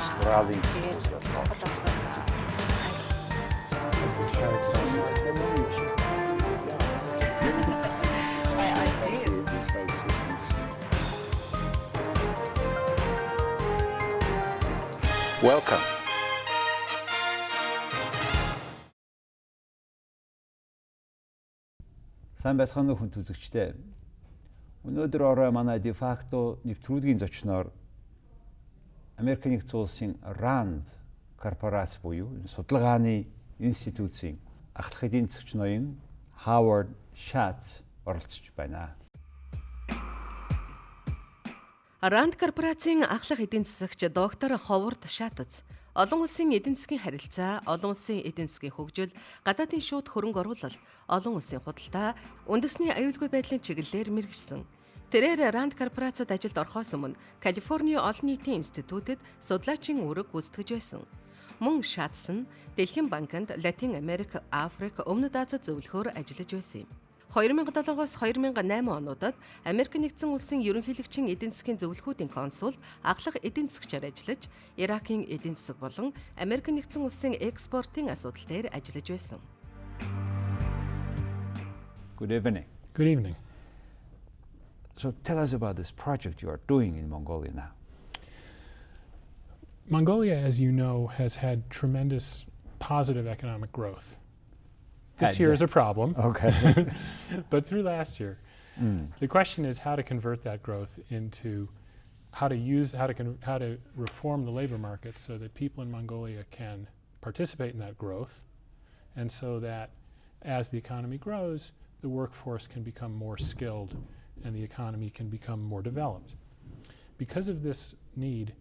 Австралийн Welcome. Сайн байцгаана уу хүн үзэгчдээ. Өнөөдөр орой манай де факто нэвтрүүлгийн зочноор Америк нэгдсэн улсын Ранд Корпорац буюу судалгааны институцийн ахлах эдийн засагч ноён Ховард Шатц оролцож байна. Ранд Корпорацийн ахлах эдийн засагч доктор Ховард Шатц олон улсын эдийн засгийн харилцаа, олон улсын эдийн засгийн хөгжил, гадаадын шууд хөрөнгө оруулалт, олон улсын худалдаа, үндэсний аюулгүй байдлын чиглэлээр мэргэшсэн. Тэрээр Ранд Корпорацид ажилд орохоос өмнө Калифорни олон нийтийн институтэд судлаачийн үүрэг гүйцэтгэж байсан. Мөн Шатц нь Дэлхийн банкнд Латин Америк, Африк, Өмнөд Азид зөвлөхөөр ажиллаж байсан юм. 2007-оос 2008 онуудад Америк нэгдсэн улсын Ерөнхийлөгчийн эдийн засгийн зөвлөхүүдийн консулд ахлах эдийн засагчаар ажиллаж, Иракийн эдийн засаг болон Америк нэгдсэн улсын экспортын асуудал дээр ажиллаж байсан. Good evening. Good evening. So tell us about this project you are doing in Mongolia now. Mongolia, as you know, has had tremendous positive economic growth. This year is a problem. Okay. But through last year, the question is how to convert that growth into how to reform the labor market so that people in Mongolia can participate in that growth, and so that as the economy grows, the workforce can become more skilled and the economy can become more developed. Because of this need,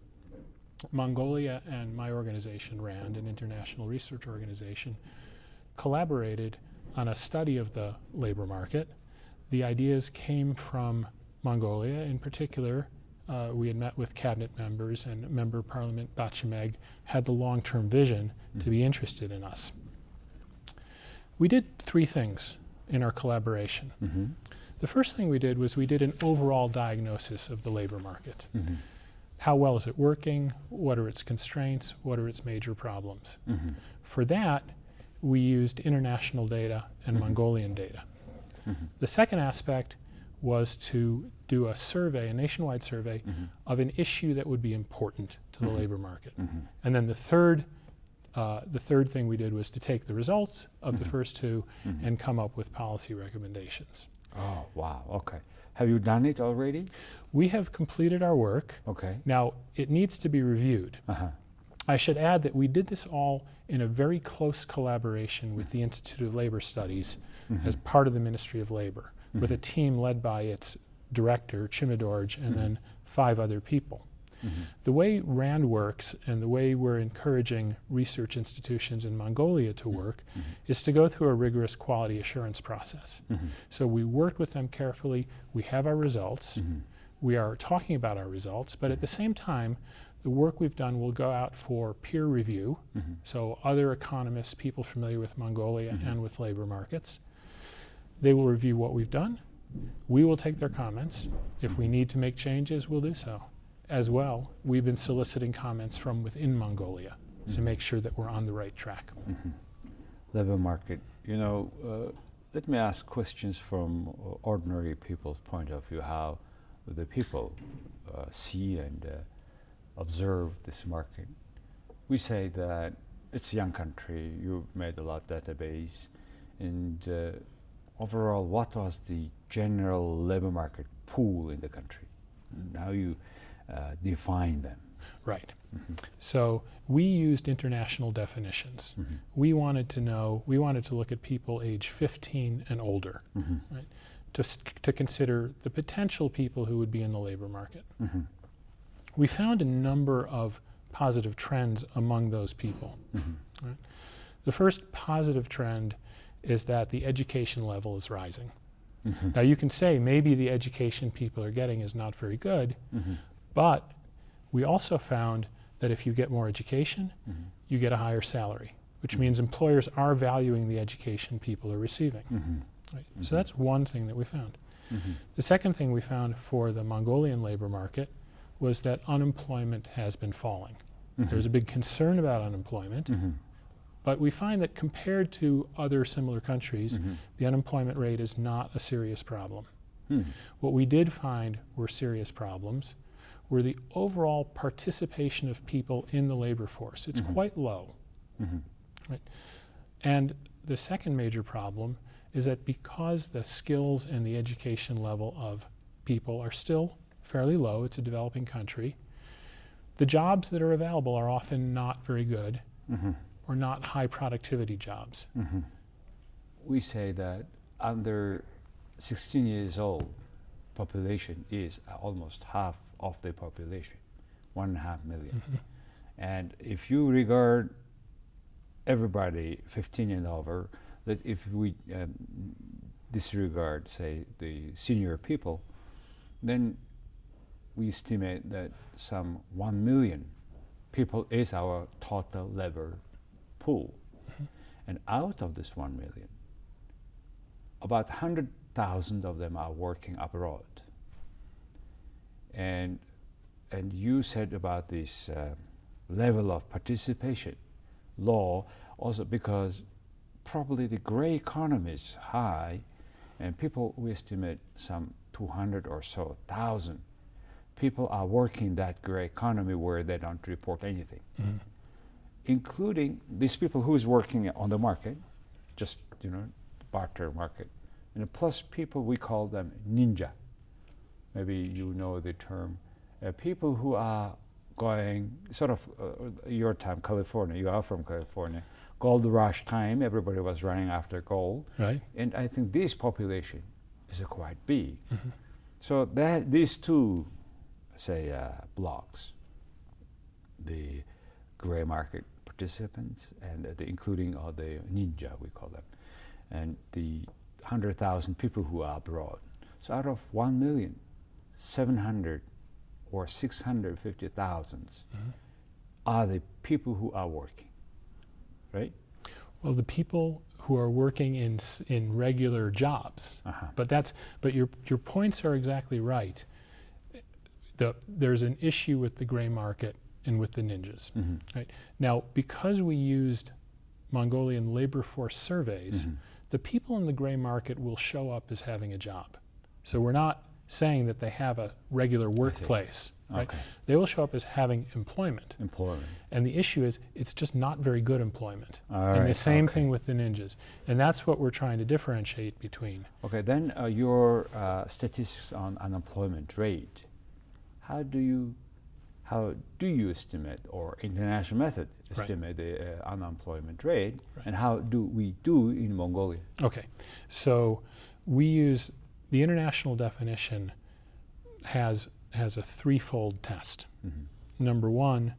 Mongolia and my organization, RAND, an international research organization, collaborated on a study of the labor market. The ideas came from Mongolia. In particular, we had met with cabinet members, and Member of Parliament Bachemeg had the long-term vision to be interested in us. We did three things in our collaboration. The first thing we did was we did an overall diagnosis of the labor market. How well is it working? What are its constraints? What are its major problems? For that, we used international data and Mongolian data. The second aspect was to do a survey, a nationwide survey, of an issue that would be important to the labor market. And then the third thing we did was to take the results of the first two and come up with policy recommendations. Oh, wow. Okay. Have you done it already? We have completed our work. Okay. Now, it needs to be reviewed. I should add that we did this all in a very close collaboration with the Institute of Labor Studies as part of the Ministry of Labor, with a team led by its director, Chimidorj, and then 5 other people. The way RAND works and the way we're encouraging research institutions in Mongolia to work is to go through a rigorous quality assurance process. So we worked with them carefully, we have our results, we are talking about our results, but at the same time, the work we've done will go out for peer review, so other economists, people familiar with Mongolia and with labor markets. They will review what we've done. We will take their comments. If we need to make changes, we'll do so. As well, we've been soliciting comments from within Mongolia to make sure that we're on the right track. Labor market. You know, let me ask questions from ordinary people's point of view, how the people see and observe this market. We say that it's a young country, you've made a lot of database, and overall, what was the general labor market pool in the country? And how you define them? Right. So we used international definitions. We wanted to look at people age 15 and older, right, to consider the potential people who would be in the labor market. We found a number of positive trends among those people. Right? The first positive trend is that the education level is rising. Now you can say maybe the education people are getting is not very good, but we also found that if you get more education, you get a higher salary, which means employers are valuing the education people are receiving. Right? So that's one thing that we found. The second thing we found for the Mongolian labor market was that unemployment has been falling. There's a big concern about unemployment. But we find that compared to other similar countries, the unemployment rate is not a serious problem. What we did find were serious problems were the overall participation of people in the labor force. It's quite low. Right? And the second major problem is that because the skills and the education level of people are still fairly low, it's a developing country, the jobs that are available are often not very good or not high productivity jobs. We say that under 16 years old population is almost half of the population, 1.5 million. And if you regard everybody 15 and over, that if we disregard, say, the senior people, then we estimate that some 1 million people is our total labor pool. And out of this 1 million, about 100,000 of them are working abroad. And you said about this level of participation law also because probably the gray economy is high, and people, we estimate some 200 or so thousand people are working that gray economy where they don't report anything, including these people who is working on the market, just, you know, barter market, and plus people, we call them ninja. Maybe you know the term. People who are going, sort of your time, California, you are from California, gold rush time, everybody was running after gold. Right. And I think this population is quite big. So that these two, say, blocks, the gray market participants and the including all the ninja, we call them, and the 100,000 people who are abroad. So out of 1,700,000 or 650,000 are the people who are working, right? Well, the people who are working in regular jobs, but your points are exactly right. There's an issue with the gray market and with the ninjas, right? Now, because we used Mongolian labor force surveys, the people in the gray market will show up as having a job. So we're not saying that they have a regular workplace, right? Okay. They will show up as having employment. And the issue is it's just not very good employment. And the same thing with the ninjas. And that's what we're trying to differentiate between. Okay, then your statistics on unemployment rate, how do you estimate, or international method estimate the unemployment rate, and how do we do in Mongolia? Okay, so we use the international definition has a threefold test. Number one,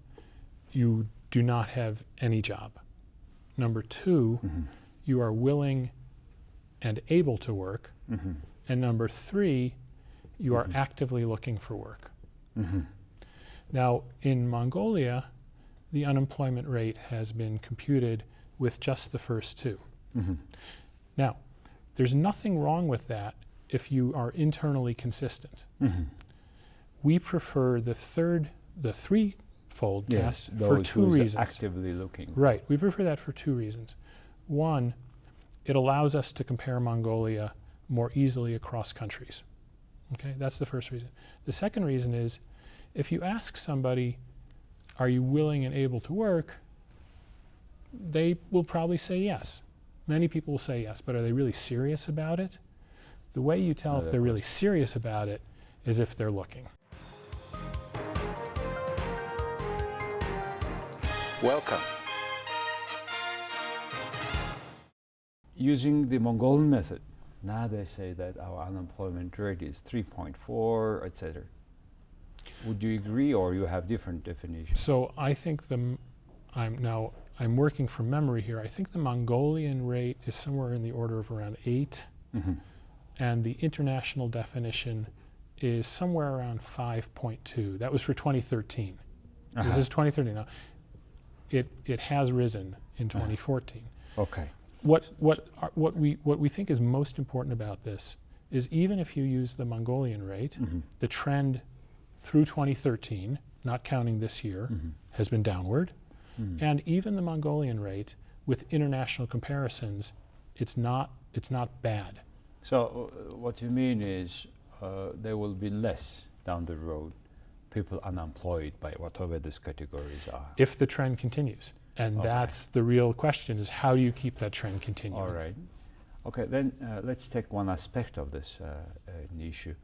you do not have any job. Number two, you are willing and able to work. And number three, you are actively looking for work. Now, in Mongolia, the unemployment rate has been computed with just the first two. Now, there's nothing wrong with that if you are internally consistent. We prefer the threefold test for two reasons. Actively looking. Right, we prefer that for two reasons. One, it allows us to compare Mongolia more easily across countries. Okay, that's the first reason. The second reason is, if you ask somebody, are you willing and able to work, they will probably say yes. Many people will say yes, but are they really serious about it? The way you tell if they're really serious about it is if they're looking. Welcome. Using the Mongolian method, now they say that our unemployment rate is 3.4, etc. Would you agree, or you have different definitions? So I think I'm working from memory here. I think the Mongolian rate is somewhere in the order of around 8, and the international definition is somewhere around 5.2. That was for 2013. This is 2013 now. It has risen in 2014. Okay. What we think is most important about this is, even if you use the Mongolian rate, the trend through 2013, not counting this year, has been downward. And even the Mongolian rate, with international comparisons, it's not bad. So what you mean is there will be less down the road people unemployed by whatever these categories are. If the trend continues. And that's the real question, is how do you keep that trend continuing? All right. Okay, then let's take one aspect of this issue.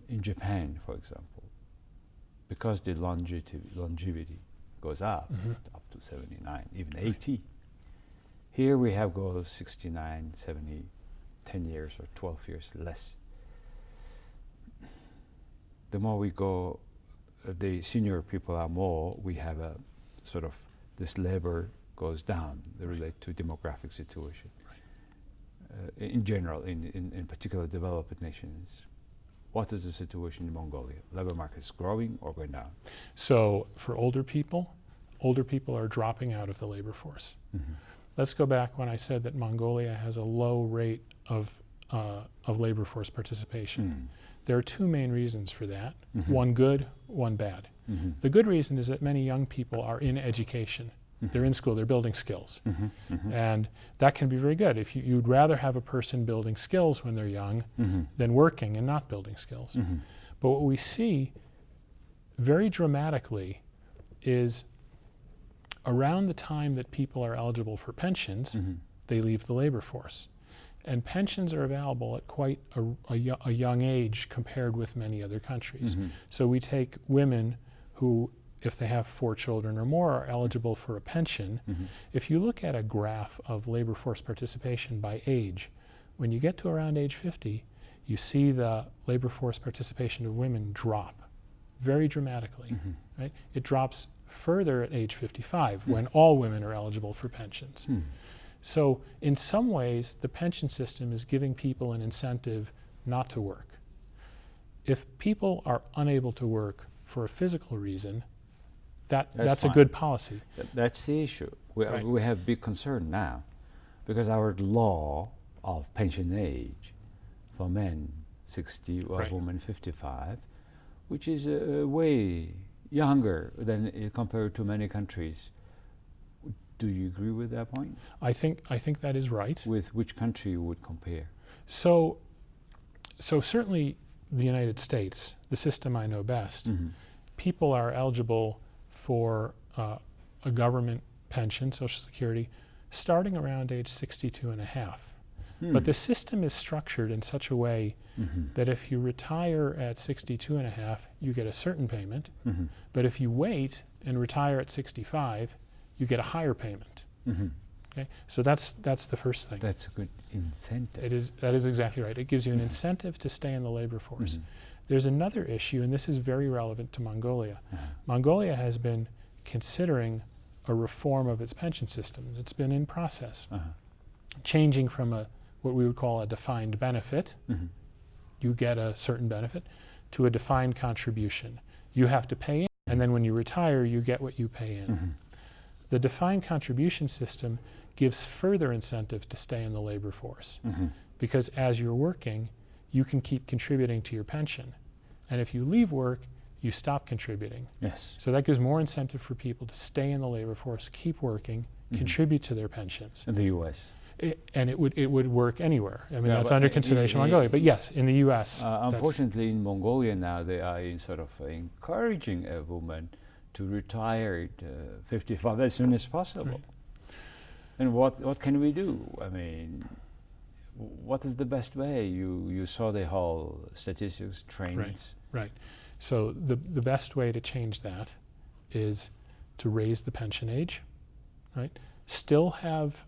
In Japan, for example, because the longevity goes up to 79, even 80. Here we have go 69, 70, 10 years or 12 years less. The more we go, the senior people are more, we have a sort of, this labor goes down, they relate to demographic situation. In general, in particular developed nations. What is the situation in Mongolia? Labor market is growing or going down? So for older people are dropping out of the labor force. Let's go back when I said that Mongolia has a low rate of labor force participation. There are two main reasons for that, one good, one bad. The good reason is that many young people are in education. They're in school, they're building skills. And that can be very good. If you'd rather have a person building skills when they're young than working and not building skills. But what we see very dramatically is around the time that people are eligible for pensions, they leave the labor force. And pensions are available at quite a young age compared with many other countries. So we take women who, if they have 4 children or more, are eligible for a pension. If you look at a graph of labor force participation by age, when you get to around age 50, you see the labor force participation of women drop very dramatically. Right? It drops further at age 55 when all women are eligible for pensions. So in some ways, the pension system is giving people an incentive not to work. If people are unable to work for a physical reason, that's a good policy. That's the issue. We have big concern now because our law of pension age for men 60 or women 55, which is way younger than compared to many countries. Do you agree with that point? I think that is right. With which country you would compare? So certainly the United States, the system I know best, people are eligible for a government pension, Social Security, starting around age 62 and a half. But the system is structured in such a way that if you retire at 62 and a half, you get a certain payment. But if you wait and retire at 65, you get a higher payment. Okay? So that's the first thing. That's a good incentive. That is exactly right. It gives you an incentive to stay in the labor force. There's another issue, and this is very relevant to Mongolia. Mongolia has been considering a reform of its pension system. It's been in process, changing from what we would call a defined benefit, you get a certain benefit, to a defined contribution. You have to pay in, and then when you retire, you get what you pay in. The defined contribution system gives further incentive to stay in the labor force, because as you're working, you can keep contributing to your pension. And if you leave work, you stop contributing. Yes. So that gives more incentive for people to stay in the labor force, keep working, contribute to their pensions. In the U.S.? It would work anywhere. I mean, that's under consideration in Mongolia. But yes, in the U.S. Unfortunately, in Mongolia now, they are sort of encouraging a woman to retire at 55 as soon as possible. Right. And what can we do? I mean, what is the best way? You saw the whole statistics, trends. Right. So the best way to change that is to raise the pension age, right? Still have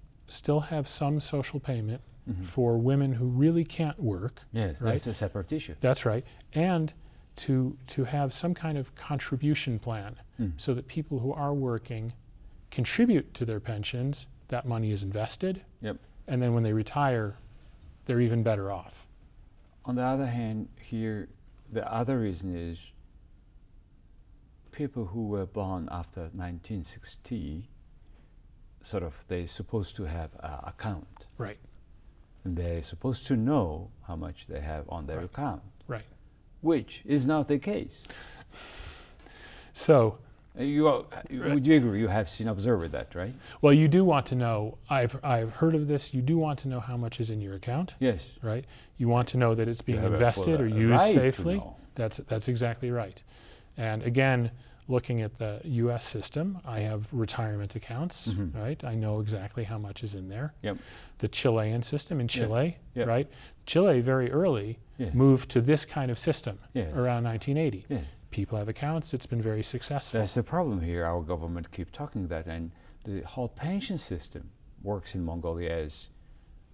some social payment for women who really can't work. Yes, right? That's a separate issue. That's right. And to have some kind of contribution plan so that people who are working contribute to their pensions, that money is invested, and then when they retire, they're even better off. On the other hand, here, the other reason is people who were born after 1960, sort of, they're supposed to have an account. Right. And they're supposed to know how much they have on their account. Right. Which is not the case. So, would you agree? You have observed that, right? well, you do want to know. I've heard of this. You do want to know how much is in your account. Yes. Right. You want to know that it's being have a invested or full used right to safely. know. That's exactly right. And again, looking at the U.S. system, I have retirement accounts. Right. I know exactly how much is in there. Yep. The Chilean system in Chile. Yep. Right. Chile very early moved to this kind of system around 1980. Yes. People have accounts. It's been very successful. That's the problem here. Our government keep talking that, and the whole pension system works in Mongolia as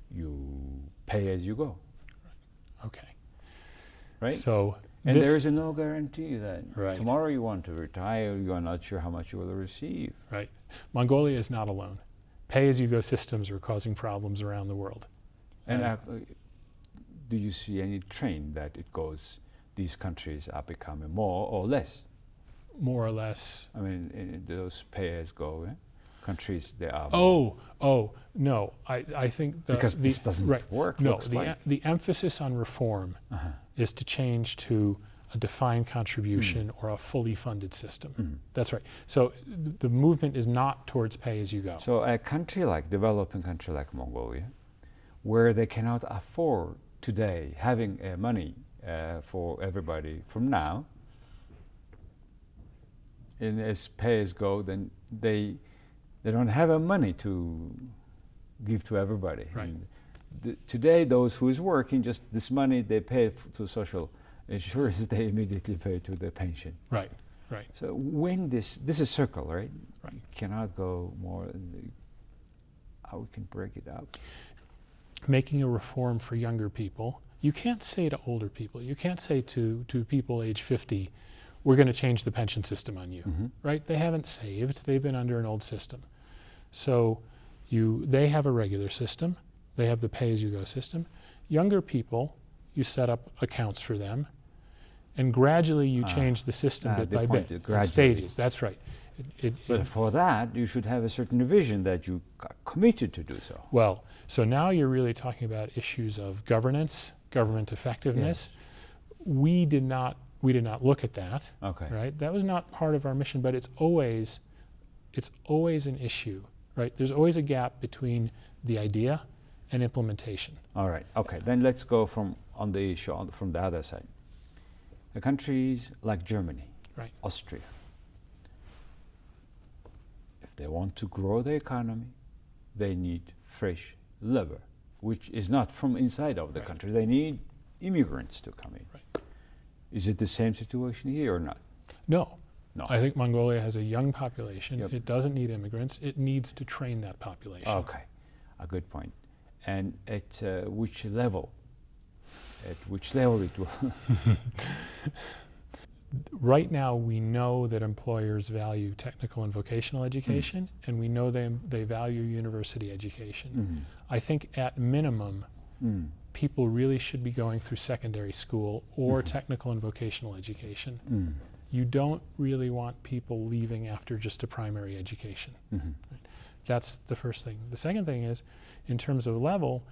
you pay as you go. Okay. Right. So and there is no guarantee that Right. tomorrow you want to retire, you are not sure how much you will receive. Right. Mongolia is not alone. Pay-as-you-go systems are causing problems around the world. And do you see any trend that it goes? These countries are becoming more or less? More or less. I mean, in those pay-as-go countries, they are. Oh, no. I think because this doesn't work. No, the emphasis on reform is to change to a defined contribution or a fully funded system. That's right. So the movement is not towards pay-as-you-go. So a country like developing country like Mongolia, where they cannot afford today having money for everybody from now, and as pay as go, then they don't have money to give to everybody. Right. Today, those who is working, just this money they pay to social insurance, they immediately pay to the pension. Right. Right. So when this is circle, right? Right. You cannot go more. How we can break it up? Making a reform for younger people. You can't say to older people, you can't say to people age 50, we're going to change the pension system on you, right? They haven't saved, they've been under an old system. So they have a regular system, they have the pay-as-you-go system. Younger people, you set up accounts for them, and gradually you change the system bit by bit, in stages, that's right. But for that, you should have a certain vision that you are committed to do so. Well, so now you're really talking about issues of governance, government effectiveness. Yes. We did not look at that. Okay. Right? That was not part of our mission, but it's always an issue, right? There's always a gap between the idea and implementation. All right. Okay. Then let's go from the issue from the other side. The countries like Germany, right, Austria, if they want to grow the economy, they need fresh labor, which is not from inside of the country. They need immigrants to come in. Right. Is it the same situation here or not? No. No. I think Mongolia has a young population. Yep. It doesn't need immigrants. It needs to train that population. Okay, a good point. And at which level? At which level it will? Right now, we know that employers value technical and vocational education, and we know they value university education. I think at minimum, people really should be going through secondary school or technical and vocational education. You don't really want people leaving after just a primary education. Right? That's the first thing. The second thing is, in terms of level,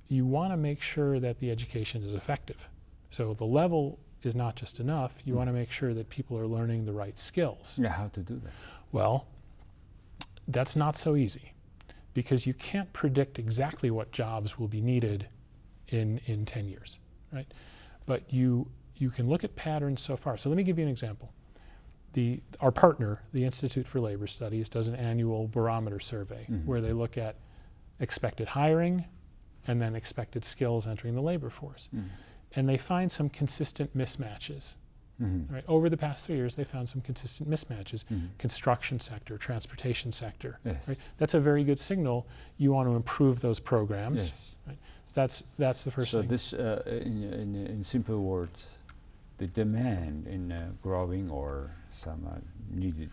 you want to make sure that the education is effective. So the level is not just enough. You want to make sure that people are learning the right skills. Yeah, how to do that? Well, that's not so easy, because you can't predict exactly what jobs will be needed in 10 years, right? But you can look at patterns so far. So let me give you an example. Our partner, the Institute for Labor Studies, does an annual barometer survey where they look at expected hiring and then expected skills entering the labor force. And they find some consistent mismatches. Right? Over the past 3 years, they found some consistent mismatches. Construction sector, transportation sector. Yes. Right? That's a very good signal. You want to improve those programs. Yes. Right? That's the first so thing. So this, in simple words, the demand in growing or some needed,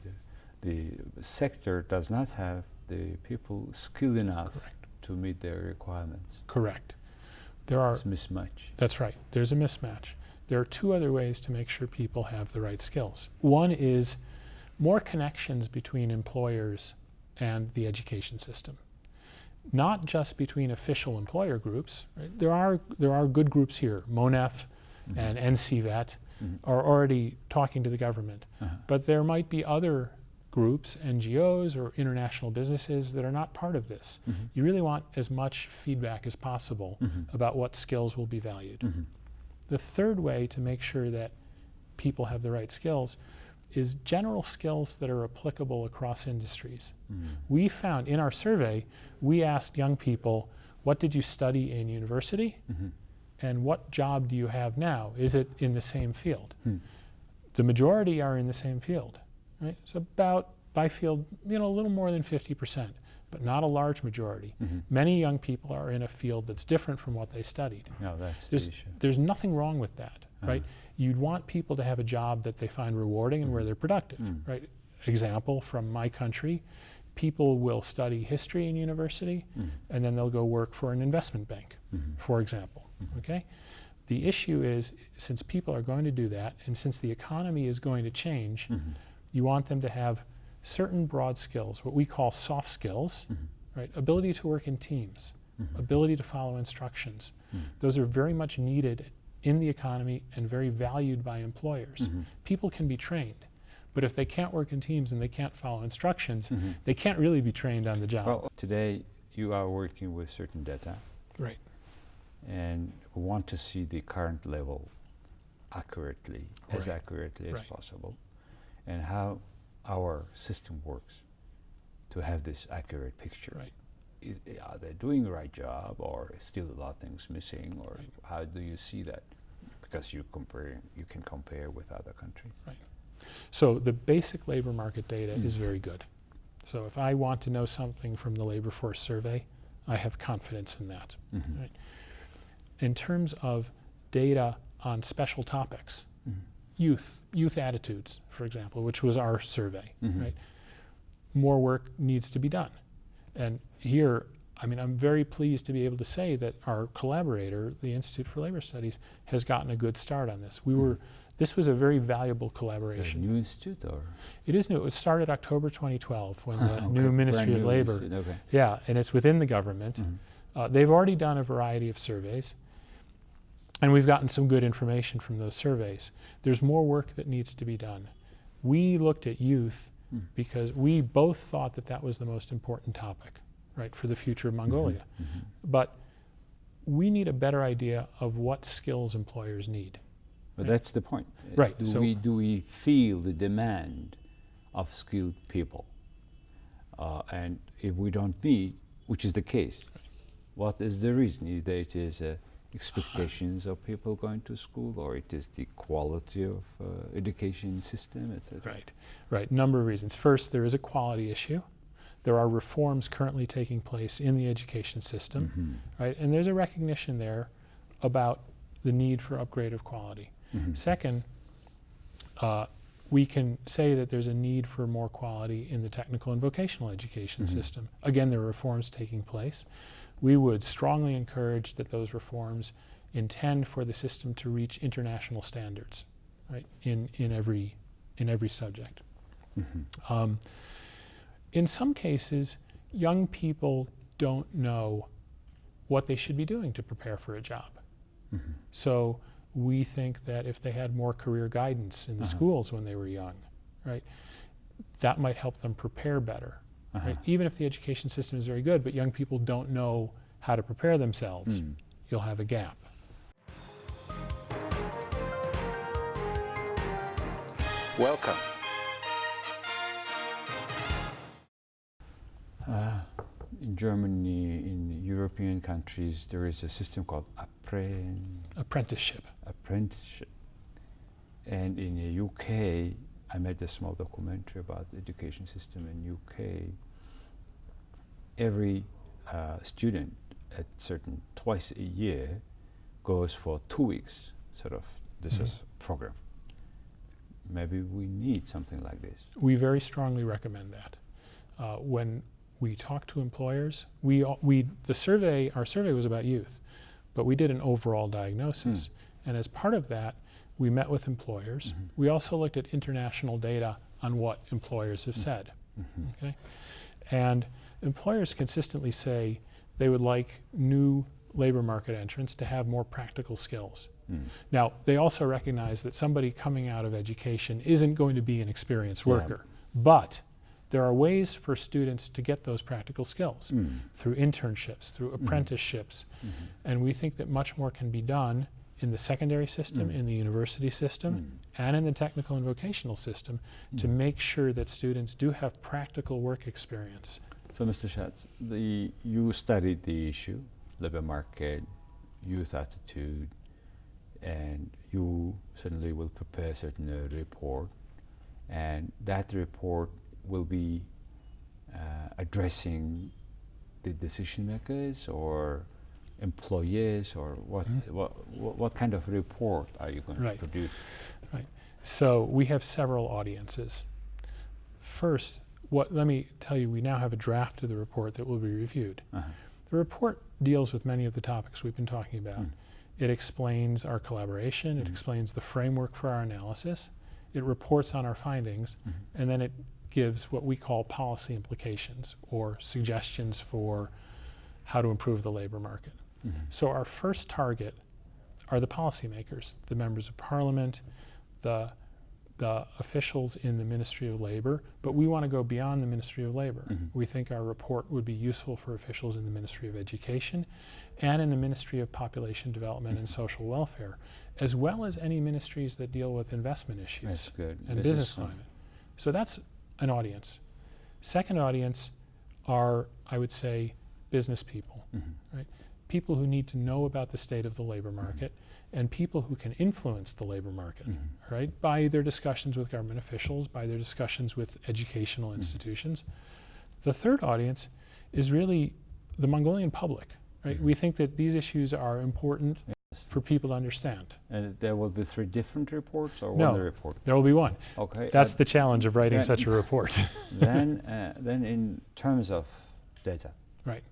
the sector does not have the people skilled enough to meet their requirements. Correct. There are. It's a mismatch. That's right. There's a mismatch. There are two other ways to make sure people have the right skills. One is more connections between employers and the education system. Not just between official employer groups. Right? There are good groups here, MONEF and NCVET, are already talking to the government. But there might be other groups, NGOs or international businesses that are not part of this. You really want as much feedback as possible about what skills will be valued. The third way to make sure that people have the right skills is general skills that are applicable across industries. We found in our survey, we asked young people, what did you study in university? And what job do you have now? Is it in the same field? The majority are in the same field, right? So about, by field, a little more than 50%, but not a large majority. Many young people are in a field that's different from what they studied. No, that's the issue. There's nothing wrong with that, right? You'd want people to have a job that they find rewarding and where they're productive, right? Example from my country, people will study history in university and then they'll go work for an investment bank, for example, okay? The issue is, since people are going to do that and since the economy is going to change, you want them to have certain broad skills, what we call soft skills, right? Ability to work in teams, ability to follow instructions. Those are very much needed in the economy and very valued by employers. People can be trained, but if they can't work in teams and they can't follow instructions, they can't really be trained on the job. Well, today you are working with certain data. Right. And we want to see the current level accurately, as accurately as possible, and how our system works to have this accurate picture. Are they doing the right job, or still a lot of things missing, or how do you see that? Because you can compare with other countries. Right. So the basic labor market data is very good. So if I want to know something from the labor force survey, I have confidence in that. Right? In terms of data on special topics, youth attitudes, for example, which was our survey, right? More work needs to be done. And here, I'm very pleased to be able to say that our collaborator, the Institute for Labor Studies, has gotten a good start on this. This was a very valuable collaboration. Is it a new institute, or? It is new. It started October 2012 when the new Ministry of Labor. Yeah, and it's within the government. They've already done a variety of surveys, and we've gotten some good information from those surveys. There's more work that needs to be done. We looked at youth because we both thought that that was the most important topic, right, for the future of Mongolia. But we need a better idea of what skills employers need. But that's the point. Right. Do we feel the demand of skilled people? And if we don't meet, which is the case, what is the reason? Is that it is expectations of people going to school, or it is the quality of education system, etc.? Right. Number of reasons. First, there is a quality issue. There are reforms currently taking place in the education system, right? And there's a recognition there about the need for upgrade of quality. Second, we can say that there's a need for more quality in the technical and vocational education system. Again, there are reforms taking place. We would strongly encourage that those reforms intend for the system to reach international standards, right, in every subject. In some cases, young people don't know what they should be doing to prepare for a job. So we think that if they had more career guidance in the schools when they were young, right, that might help them prepare better. Right? Even if the education system is very good, but young people don't know how to prepare themselves, you'll have a gap. Welcome. In Germany, in European countries, there is a system called apprenticeship. And in the UK, I made a small documentary about the education system in UK. Every student at twice a year goes for 2 weeks, this is program. Maybe we need something like this. We very strongly recommend that. When we talk to employers, our survey was about youth, but we did an overall diagnosis. And as part of that, we met with employers. We also looked at international data on what employers have said. Okay? And employers consistently say they would like new labor market entrants to have more practical skills. Now, they also recognize that somebody coming out of education isn't going to be an experienced worker, but there are ways for students to get those practical skills through internships, through apprenticeships, and we think that much more can be done in the secondary system, in the university system, and in the technical and vocational system to make sure that students do have practical work experience. So, Mr. Shatz, you studied the issue, labor market, youth attitude, and you certainly will prepare a certain report, and that report will be addressing the decision makers or employees, or what kind of report are you going to produce? Right. So we have several audiences. First, let me tell you, we now have a draft of the report that will be reviewed. The report deals with many of the topics we've been talking about. It explains our collaboration, it explains the framework for our analysis, it reports on our findings, and then it gives what we call policy implications or suggestions for how to improve the labor market. So our first target are the policymakers, the members of parliament, the officials in the Ministry of Labor, but we want to go beyond the Ministry of Labor. We think our report would be useful for officials in the Ministry of Education and in the Ministry of Population Development and Social Welfare, as well as any ministries that deal with investment issues and business climate. So that's an audience. Second audience are, I would say, business people, right? People who need to know about the state of the labor market and people who can influence the labor market, right? By their discussions with government officials, by their discussions with educational institutions. The third audience is really the Mongolian public, right? We think that these issues are important for people to understand. And there will be 3 different reports or No, one report? There will be one. Okay. That's the challenge of writing such a report. then in terms of data, right?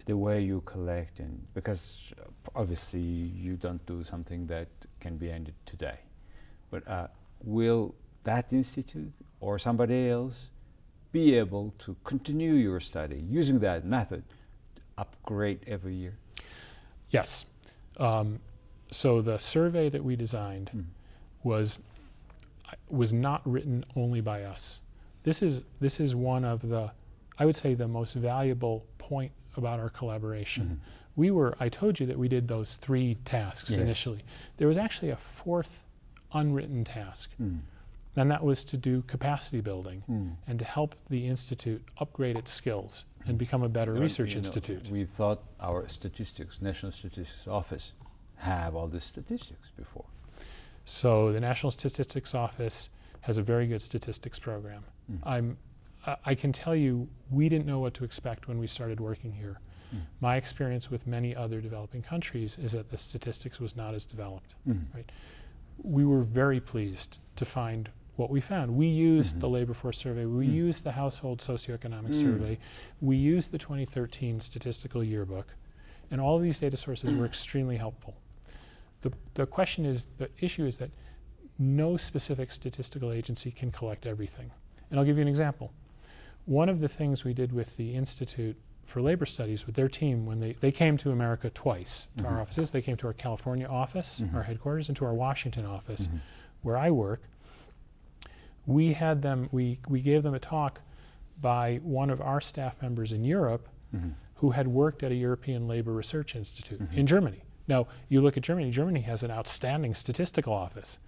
The way you collect, and because obviously you don't do something that can be ended today, but will that institute or somebody else be able to continue your study using that method to upgrade every year? Yes. So the survey that we designed was not written only by us. This is one of the, I would say, the most valuable point about our collaboration. I told you that we did those 3 tasks initially. There was actually a 4th unwritten task, and that was to do capacity building and to help the institute upgrade its skills and become a better research institute. We thought our National Statistics Office have all the statistics before. So the National Statistics Office has a very good statistics program. I can tell you, we didn't know what to expect when we started working here. My experience with many other developing countries is that the statistics was not as developed. Right? We were very pleased to find what we found. We used the labor force survey, we used the household socioeconomic survey, we used the 2013 statistical yearbook, and all of these data sources were extremely helpful. The issue is that no specific statistical agency can collect everything. And I'll give you an example. One of the things we did with the Institute for Labor Studies with their team when they came to America twice, to our offices. They came to our California office, our headquarters, and to our Washington office, where I work. We gave them a talk by one of our staff members in Europe who had worked at a European Labor Research Institute in Germany. Now, you look at Germany, Germany has an outstanding statistical office,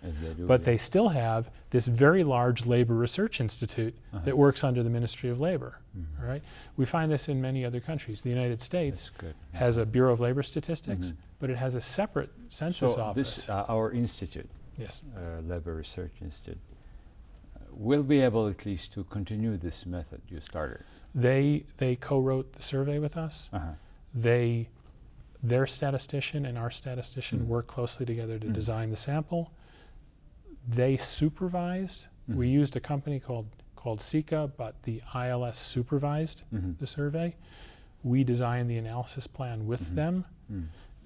but they still have this very large labor research institute that works under the Ministry of Labor, all right? We find this in many other countries. The United States has a Bureau of Labor Statistics, but it has a separate census office. This, our institute, yes, Labor Research Institute, will be able at least to continue this method you started. They co-wrote the survey with us. Their statistician and our statistician work closely together to design the sample. They supervised. We used a company called Sika, but the ILS supervised the survey. We designed the analysis plan with them.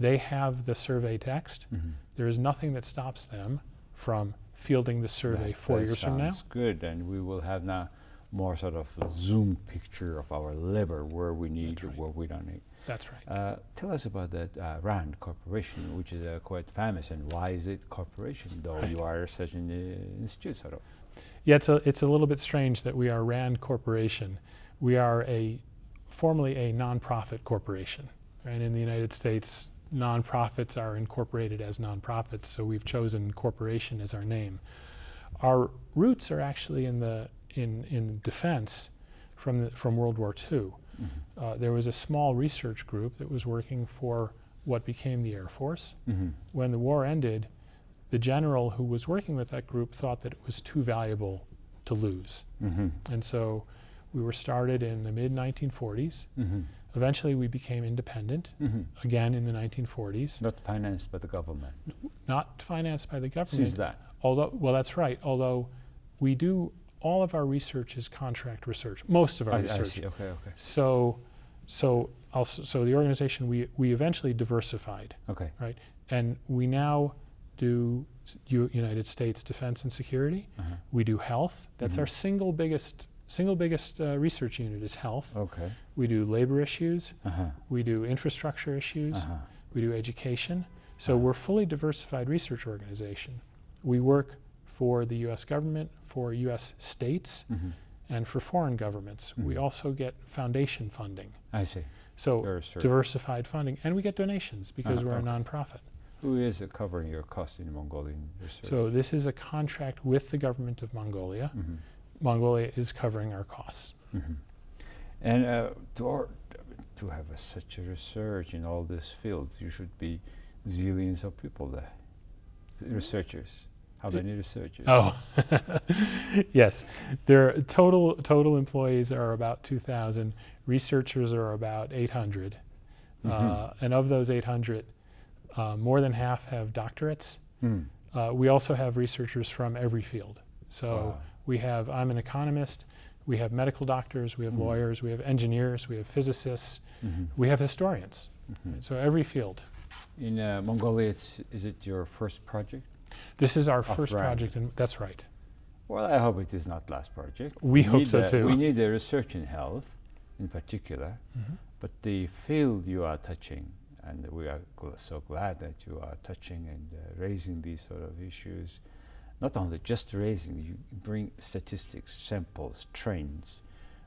They have the survey text. There is nothing that stops them from fielding the survey 4 years from now. Sounds good, and we will have now more sort of a zoom picture of our labor, where we need, where we don't need. That's right. Tell us about that Rand Corporation, which is quite famous, and why is it corporation, though Right. you are such an institute, sort of? Yeah, it's a little bit strange that we are Rand Corporation. We are formally a nonprofit corporation, right? In the United States, nonprofits are incorporated as nonprofits, so we've chosen corporation as our name. Our roots are actually in defense from World War II. There was a small research group that was working for what became the Air Force. When the war ended, the general who was working with that group thought that it was too valuable to lose. And so we were started in the mid-1940s. Eventually we became independent, again in the 1940s. Not financed by the government. Not financed by the government. Since that. Although, well, that's right. Although we do, all of our research is contract research. Most of our research. I see. Okay, okay. So the organization, we eventually diversified. Okay. Right? And we now do United States defense and security. We do health. That's our single biggest research unit is health. Okay. We do labor issues. We do infrastructure issues. We do education. So we're a fully diversified research organization. We work for the U.S. government, for U.S. states, and for foreign governments. We also get foundation funding. I see. So diversified funding, and we get donations because we're a nonprofit. Who is covering your cost in Mongolian research? So this is a contract with the government of Mongolia. Mongolia is covering our costs. And to have such a research in all these fields, you should be zillions of people there. Researchers. How many researchers? Oh, yes. Their total employees are about 2,000. Researchers are about 800. And of those 800, more than half have doctorates. We also have researchers from every field. So I'm an economist, we have medical doctors, we have lawyers, we have engineers, we have physicists, we have historians. So every field. In Mongolia, is it your first project? This is our first Rand. project, and that's right. Well, I hope it is not last project. We hope so too. We need the research in health, in particular, but the field you are touching, and we are so glad that you are touching and raising these sort of issues. Not only just raising, you bring statistics, samples, trends,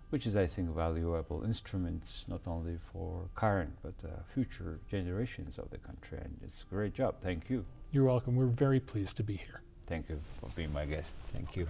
which is, I think, valuable instruments not only for current but future generations of the country. And it's a great job. Thank you. You're welcome. We're very pleased to be here. Thank you for being my guest. Thank you.